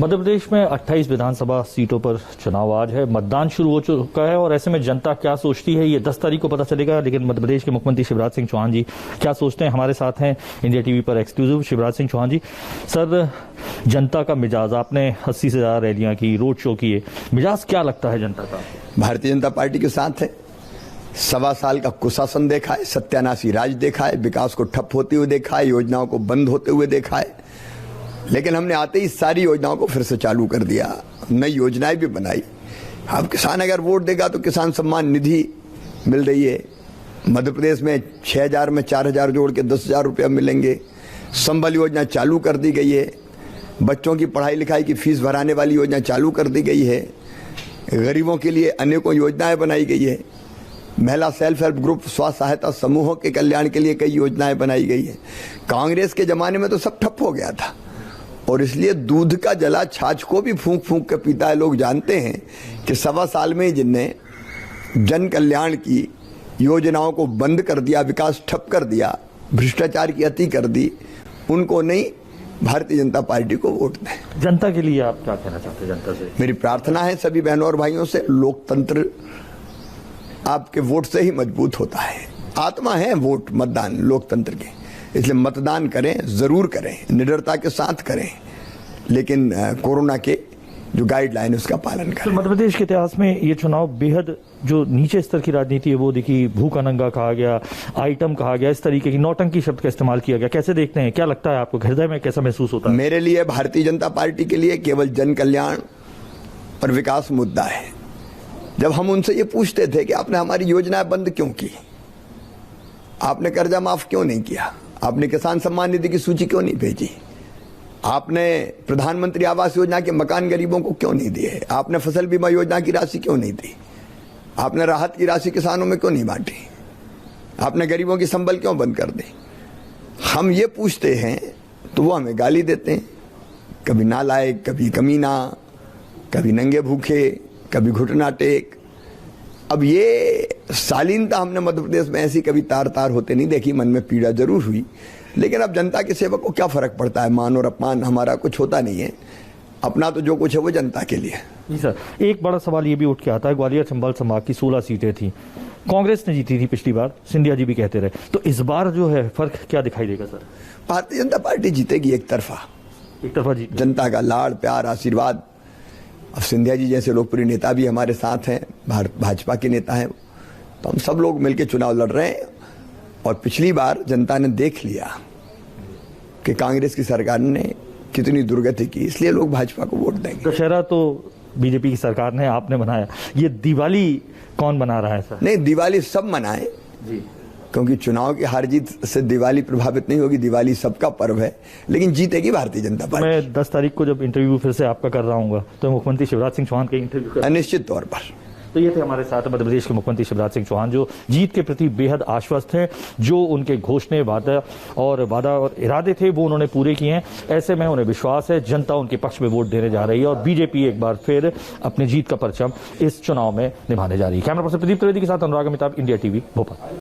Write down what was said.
मध्य प्रदेश में 28 विधानसभा सीटों पर चुनाव आज है। मतदान शुरू हो चुका है और ऐसे में जनता क्या सोचती है ये 10 तारीख को पता चलेगा। लेकिन मध्य प्रदेश के मुख्यमंत्री शिवराज सिंह चौहान जी क्या सोचते हैं, हमारे साथ हैं इंडिया टीवी पर एक्सक्लूसिव शिवराज सिंह चौहान जी। सर, जनता का मिजाज, आपने 80 से ज्यादा रैलियां की, रोड शो किए, मिजाज क्या लगता है जनता का? भारतीय जनता पार्टी के साथ है। 1.25 साल का कुशासन देखा है, सत्यानाशी राज देखा है, विकास को ठप होते हुए देखा है, योजनाओं को बंद होते हुए देखा है। लेकिन हमने आते ही सारी योजनाओं को फिर से चालू कर दिया, नई योजनाएं भी बनाई। अब किसान अगर वोट देगा तो किसान सम्मान निधि मिल रही है। मध्य प्रदेश में 6,000 में 4,000 जोड़ के 10,000 रुपया मिलेंगे। संबल योजना चालू कर दी गई है। बच्चों की पढ़ाई लिखाई की फीस भराने वाली योजना चालू कर दी गई है। गरीबों के लिए अनेकों योजनाएं बनाई गई है। महिला सेल्फ हेल्प ग्रुप, स्वास्थ्य सहायता समूहों के कल्याण के लिए कई योजनाएं बनाई गई है। कांग्रेस के जमाने में तो सब ठप हो गया था और इसलिए दूध का जला छाछ को भी फूंक फूंक के पीता है। लोग जानते हैं कि 1.25 साल में जिनने जन कल्याण की योजनाओं को बंद कर दिया, विकास ठप कर दिया, भ्रष्टाचार की अति कर दी, उनको नहीं, भारतीय जनता पार्टी को वोट दें। जनता के लिए आप क्या कहना चाहते हैं? जनता से मेरी प्रार्थना है सभी बहनों और भाइयों से, लोकतंत्र आपके वोट से ही मजबूत होता है। आत्मा है वोट, मतदान लोकतंत्र के, इसलिए मतदान करें, जरूर करें, निडरता के साथ करें, लेकिन कोरोना के जो गाइडलाइन उसका पालन करें। तो मध्य प्रदेश के इतिहास में ये चुनाव बेहद जो नीचे स्तर की राजनीति है वो देखी, भूखा नंगा कहा गया, आइटम कहा गया, इस तरीके की नौटंकी शब्द का इस्तेमाल किया गया। कैसे देखते हैं, क्या लगता है आपको, हृदय में कैसा महसूस होता है? मेरे लिए, भारतीय जनता पार्टी के लिए केवल जन कल्याण और विकास मुद्दा है। जब हम उनसे ये पूछते थे कि आपने हमारी योजनाएं बंद क्यों की, आपने कर्जा माफ क्यों नहीं किया, आपने किसान सम्मान निधि की सूची क्यों नहीं भेजी, आपने प्रधानमंत्री आवास योजना के मकान गरीबों को क्यों नहीं दिए, आपने फसल बीमा योजना की राशि क्यों नहीं दी, आपने राहत की राशि किसानों में क्यों नहीं बांटी, आपने गरीबों की संबल क्यों बंद कर दी, हम ये पूछते हैं तो वो हमें गाली देते हैं। कभी नालायक, कभी कमीना, कभी नंगे भूखे, कभी घुटना टेक। अब ये शालीनता हमने मध्य प्रदेश में ऐसी कभी तार तार होते नहीं देखी। मन में पीड़ा जरूर हुई, लेकिन अब जनता के सेवक को क्या फर्क पड़ता है, मान और अपमान हमारा कुछ होता नहीं है। अपना तो जो कुछ है वो जनता के लिए। जी सर, एक बड़ा सवाल ये भी उठ के आता है, ग्वालियर चंबल संभाग की 16 सीटें थी, कांग्रेस ने जीती थी पिछली बार, सिंधिया जी भी कहते रहे, तो इस बार जो है फर्क क्या दिखाई देगा सर? भारतीय जनता पार्टी जीतेगी एक तरफा जीत, जनता का लाड़ प्यार आशीर्वाद। अब सिंधिया जी जैसे लोकप्रिय नेता भी हमारे साथ हैं, भाजपा के नेता हैं, तो हम सब लोग मिलकर चुनाव लड़ रहे हैं। और पिछली बार जनता ने देख लिया कि कांग्रेस की सरकार ने कितनी दुर्गति की, इसलिए लोग भाजपा को वोट देंगे। दशहरा तो बीजेपी की सरकार ने, आपने बनाया, ये दिवाली कौन बना रहा है सर? नहीं, दिवाली सब मनाएं जी, क्योंकि चुनाव की हार जीत से दिवाली प्रभावित नहीं होगी। दिवाली सबका पर्व है, लेकिन जीतेगी भारतीय जनता पार्टी। मैं 10 तारीख को जब इंटरव्यू फिर से आपका कर रहा हूँ तो मुख्यमंत्री शिवराज सिंह चौहान के इंटरव्यू निश्चित तौर पर। तो ये थे हमारे साथ मध्य प्रदेश के मुख्यमंत्री शिवराज सिंह चौहान, जो जीत के प्रति बेहद आश्वस्त हैं। जो उनके घोषणे, वादा और इरादे थे वो उन्होंने पूरे किए हैं। ऐसे में उन्हें विश्वास है जनता उनके पक्ष में वोट देने जा रही है और बीजेपी एक बार फिर अपनी जीत का परचम इस चुनाव में निभाने जा रही है। कैमरा पर्सन प्रदीप त्रिवेदी के साथ अनुराग अमिताभ, इंडिया टीवी, भोपाल।